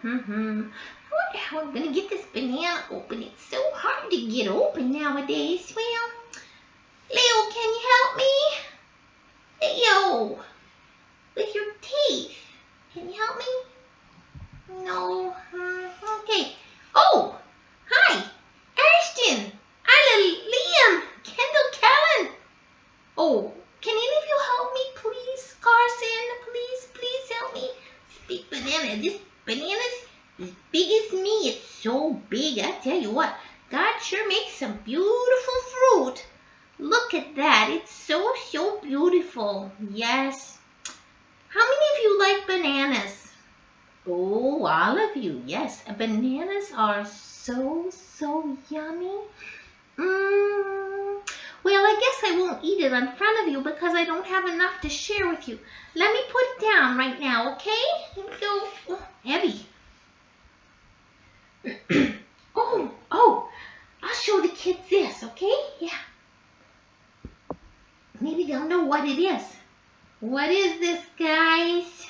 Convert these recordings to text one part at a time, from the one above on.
I wonder how I'm going to get this banana open. It's so hard to get open nowadays. Well, Leo, can you help me? Leo, with your teeth. Can you help me? No. Okay. Oh, hi. Ashton. Liam. Kendall Callan. Oh, can any of you help me, please? Carson, please help me. This big banana. This banana's as big as me. It's so big. I tell you what, God sure makes some beautiful fruit. Look at that. It's so beautiful. Yes. How many of you like bananas? Oh, all of you. Yes, bananas are so yummy. Well, I guess I won't eat it in front of you because I don't have enough to share with you. Let me put it down right now, okay? Here we go. Oh, heavy. oh, I'll show the kids this, okay? Yeah. Maybe they'll know what it is. What is this, guys?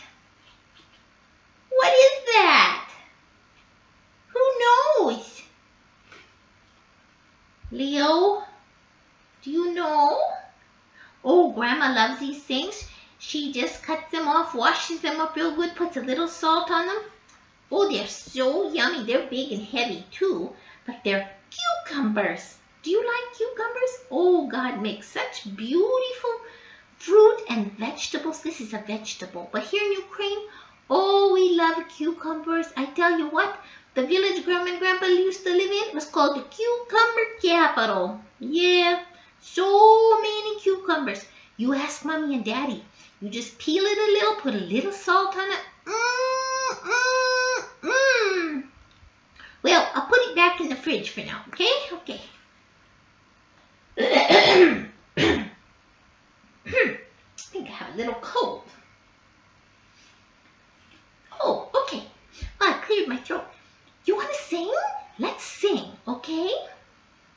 What is that? Who knows? Leo, do you know? Oh, Grandma loves these things. She just cuts them off, washes them up real good, puts a little salt on them. Oh, they're so yummy. They're big and heavy too, but they're cucumbers. Do you like cucumbers? Oh, God makes such beautiful fruit and vegetables. This is a vegetable, but here in Ukraine, oh, we love cucumbers. I tell you what, the village Grandma and Grandpa used to live in was called the cucumber capital. Yeah, so many cucumbers. You ask Mommy and Daddy. You just peel it a little, put a little salt on it. Well, I'll put it back in the fridge for now, okay? Okay. I think I have a little cold. Oh, okay. Well, I cleared my throat. You want to sing? Let's sing, okay?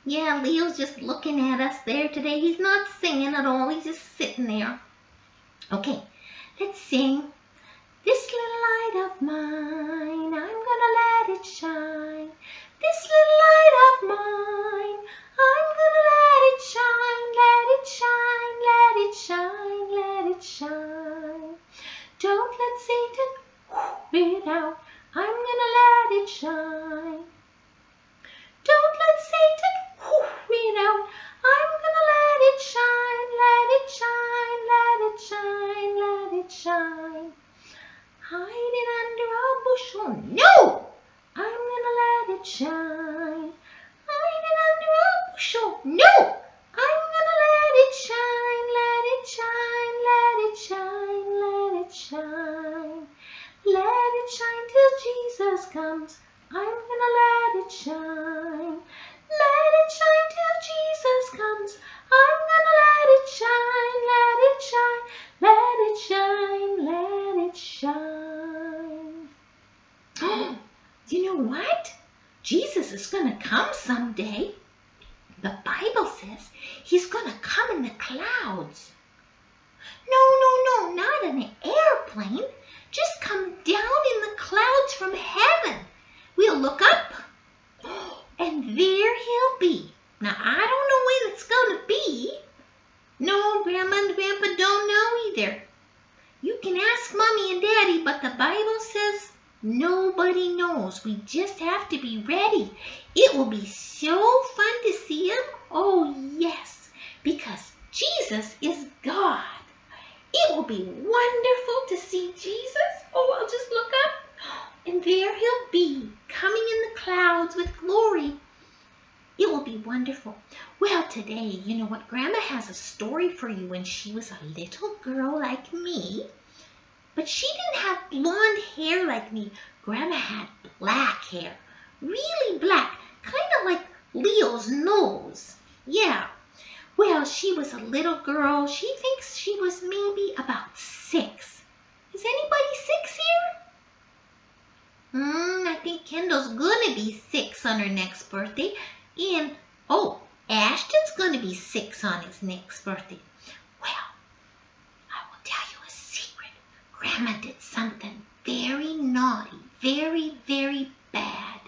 Yeah, Leo's just looking at us there today. He's not singing at all. He's just sitting there. Okay, let's sing. This little light of mine, I'm gonna let it shine. This little light of mine, I'm gonna let it shine, let it shine, let it shine, let it shine. Don't let Satan beat it out. I'm gonna let it shine. Don't let Satan beat it out. I'm gonna let it shine, let it shine, let it shine, let it shine. Hide it under a bushel. No! I'm gonna let it shine. Hide it under a bushel. No! I'm gonna let it shine, let it shine, let it shine, let it shine. Let it shine till Jesus comes. I'm gonna let it shine. Let it shine till Jesus comes. I'm gonna let it shine, let it shine, let it shine, let it shine. Oh, you know what? Jesus is gonna come someday. The Bible says he's gonna come in the clouds. No, not in an airplane. Just come down in the clouds from heaven. We'll look up, and there he'll be. Now, I don't know when it's going to be. No, Grandma and Grandpa don't know either. You can ask Mommy and Daddy, but the Bible says nobody knows. We just have to be ready. It will be so fun to see him. Oh, yes, because Jesus is God. It will be wonderful to see Jesus. Oh, I'll just look up, and there he'll be, coming in the clouds with glory. It will be wonderful. Well, today, you know what? Grandma has a story for you when she was a little girl like me. But she didn't have blonde hair like me. Grandma had black hair. Really black. Kind of like Leo's nose. Yeah. Well, she was a little girl. She thinks she was maybe about 6. Is anybody 6 here? I think Kendall's gonna be 6 on her next birthday. And, oh, Ashton's gonna be 6 on his next birthday. Well, I will tell you a secret. Grandma did something very naughty very, very bad.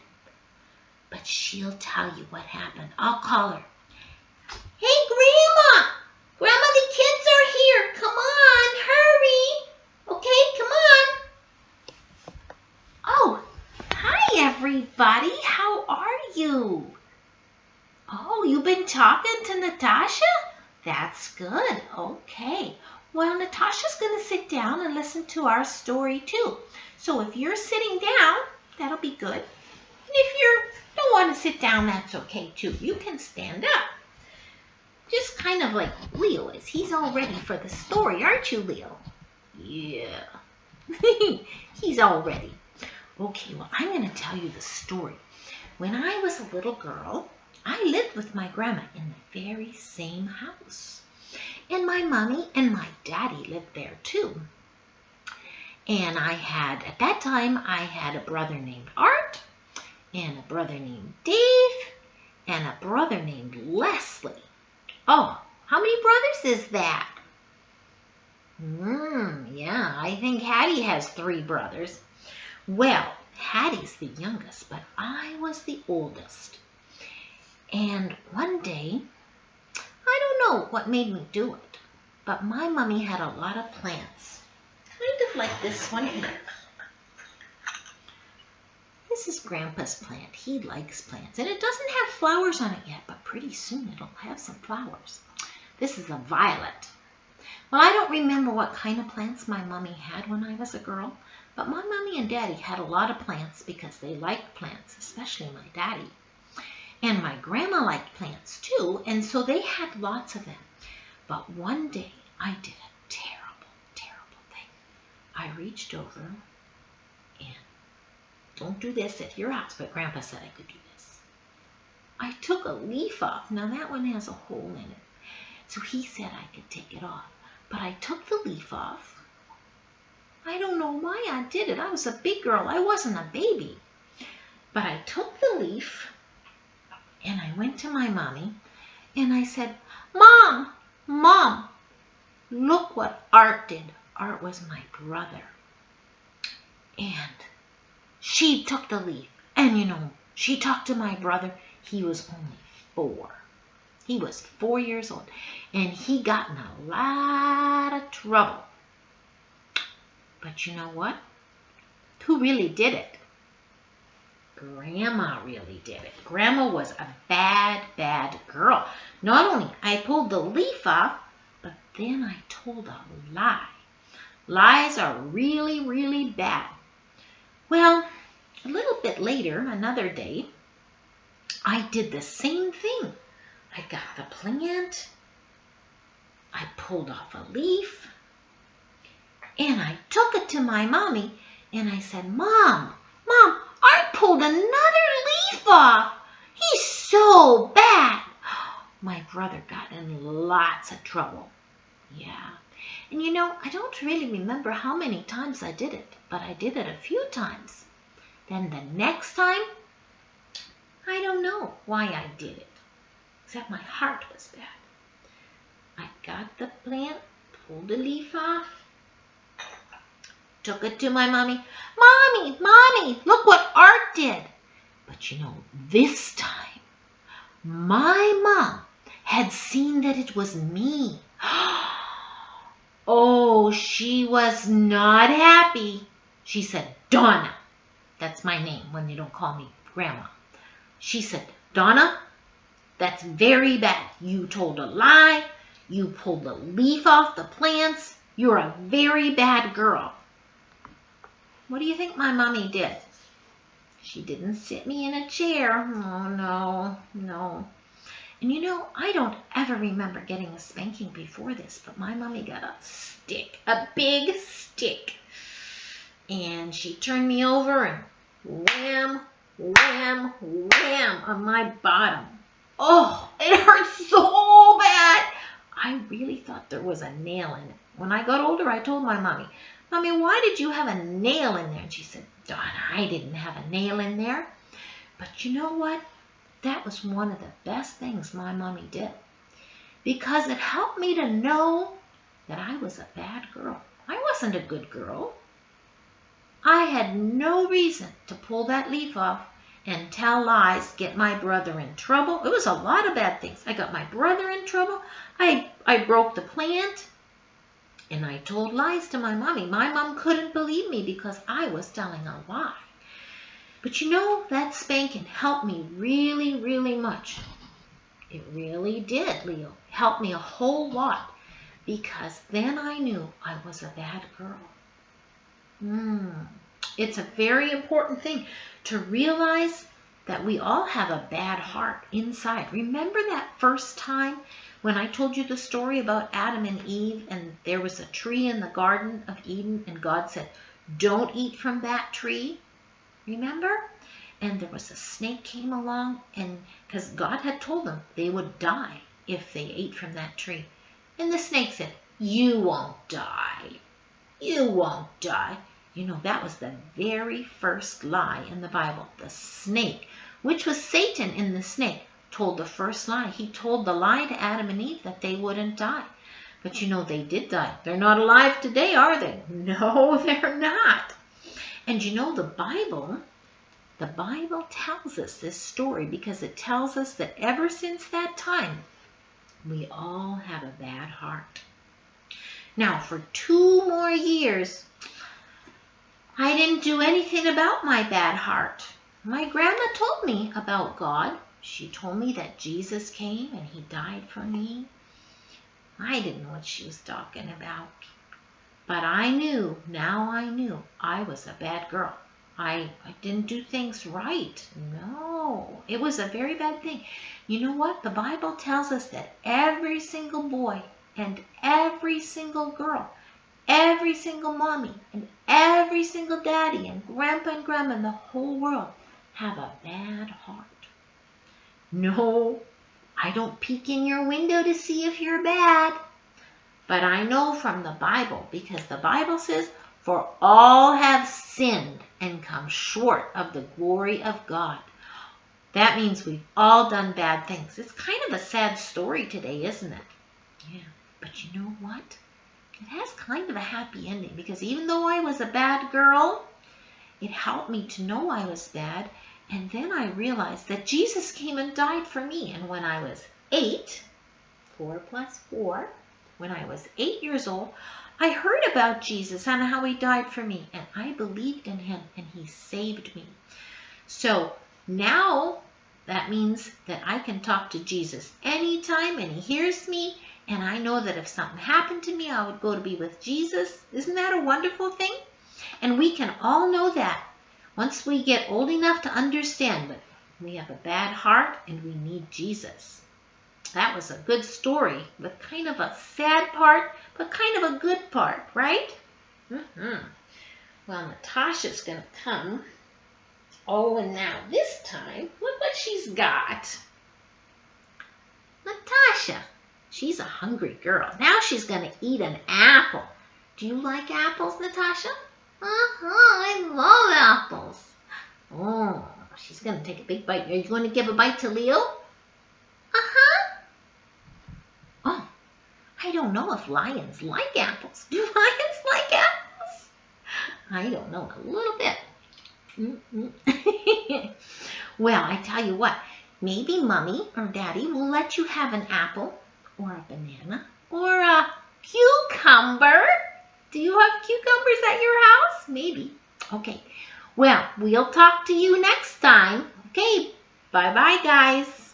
But she'll tell you what happened. I'll call her. Hey, Grandma! Grandma, the kids are here. Come on, hurry. Okay, come on. Oh, hi, everybody. How are you? Oh, you've been talking to Natasha? That's good. Okay. Well, Natasha's going to sit down and listen to our story, too. So if you're sitting down, that'll be good. And if you don't want to sit down, that's okay, too. You can stand up. Just kind of like Leo is. He's all ready for the story, aren't you, Leo? Yeah. He's all ready. Okay, well, I'm going to tell you the story. When I was a little girl, I lived with my grandma in the very same house. And my mommy and my daddy lived there too. And at that time, I had a brother named Art, and a brother named Dave, and a brother named Leslie. Oh, how many brothers is that? Yeah, I think Hattie has 3 brothers. Well, Hattie's the youngest, but I was the oldest. And one day, I don't know what made me do it, but my mommy had a lot of plants, kind of like this one here. This is Grandpa's plant. He likes plants, and it doesn't have flowers on it yet, but pretty soon it'll have some flowers. This is a violet. Well, I don't remember what kind of plants my mommy had when I was a girl, but my mommy and daddy had a lot of plants because they liked plants, especially my daddy. And my grandma liked plants too, and so they had lots of them. But one day, I did a terrible, terrible thing. I reached over and, don't do this at your house, but Grandpa said I could do this. I took a leaf off. Now that one has a hole in it. So he said I could take it off. But I took the leaf off. I don't know why I did it. I was a big girl. I wasn't a baby. But I took the leaf and I went to my mommy and I said, Mom, look what Art did. Art was my brother. And she took the leaf. And she talked to my brother. He was only 4. He was 4 years old. And he got in a lot of trouble. But you know what? Who really did it? Grandma really did it. Grandma was a bad, bad girl. Not only I pulled the leaf off, but then I told a lie. Lies are really, really bad. Well, a little bit later, another day, I did the same thing. I got the plant, I pulled off a leaf, and I took it to my mommy, and I said, Mom, I pulled another leaf off. He's so bad. My brother got in lots of trouble. Yeah. And I don't really remember how many times I did it, but I did it a few times. Then the next time, I don't know why I did it, except my heart was bad. I got the plant, pulled the leaf off, took it to my mommy. Mommy, look what Art did. But this time, my mom had seen that it was me. Oh, she was not happy. She said, Donna. That's my name when they don't call me Grandma. She said, Donna, that's very bad. You told a lie. You pulled the leaf off the plants. You're a very bad girl. What do you think my mommy did? She didn't sit me in a chair. Oh, no. And I don't ever remember getting a spanking before this, but my mommy got a stick, a big stick. And she turned me over and wham, wham, wham on my bottom. Oh, it hurt so bad. I really thought there was a nail in it. When I got older, I told my mommy, why did you have a nail in there? And she said, Donna, I didn't have a nail in there. But you know what? That was one of the best things my mommy did. Because it helped me to know that I was a bad girl. I wasn't a good girl. I had no reason to pull that leaf off and tell lies, get my brother in trouble. It was a lot of bad things. I got my brother in trouble. I broke the plant. And I told lies to my mommy. My mom couldn't believe me because I was telling a lie. But you know, that spanking helped me really, really much. It really did, Leo. Helped me a whole lot. Because then I knew I was a bad girl. It's a very important thing to realize that we all have a bad heart inside. Remember that first time when I told you the story about Adam and Eve, and there was a tree in the Garden of Eden, and God said, don't eat from that tree? Remember? And there was a snake came along, and because God had told them they would die if they ate from that tree. And the snake said, you won't die. You won't die. You know, that was the very first lie in the Bible. The snake, which was Satan in the snake, told the first lie. He told the lie to Adam and Eve that they wouldn't die. But you know, they did die. They're not alive today, are they? No, they're not. And you know, the Bible tells us this story because it tells us that ever since that time, we all have a bad heart. Now, for 2 more years, I didn't do anything about my bad heart. My grandma told me about God. She told me that Jesus came and he died for me. I didn't know what she was talking about. But I knew, now I knew, I was a bad girl. I didn't do things right. No, it was a very bad thing. You know what? The Bible tells us that every single boy and every single girl, every single mommy and every single daddy and grandma in the whole world have a bad heart. No, I don't peek in your window to see if you're bad. But I know from the Bible, because the Bible says, for all have sinned and come short of the glory of God. That means we've all done bad things. It's kind of a sad story today, isn't it? Yeah, but you know what? It has kind of a happy ending, because even though I was a bad girl, it helped me to know I was bad. And then I realized that Jesus came and died for me. And when I was 8, 4 plus 4, when I was 8 years old, I heard about Jesus and how he died for me. And I believed in him and he saved me. So now that means that I can talk to Jesus anytime and he hears me. And I know that if something happened to me, I would go to be with Jesus. Isn't that a wonderful thing? And we can all know that once we get old enough to understand that we have a bad heart and we need Jesus. That was a good story with kind of a sad part, but kind of a good part, right? Well, Natasha's going to come. Oh, and now this time, look what she's got. Natasha, she's a hungry girl. Now she's going to eat an apple. Do you like apples, Natasha? I love apples. Oh, she's going to take a big bite. Are you going to give a bite to Leo? Oh, I don't know if lions like apples. Do lions like apples? I don't know, a little bit. Well, I tell you what, maybe Mommy or Daddy will let you have an apple or a banana or a cucumber. Do you have cucumbers at your house? Maybe. Okay. Well, we'll talk to you next time. Okay. Bye-bye, guys.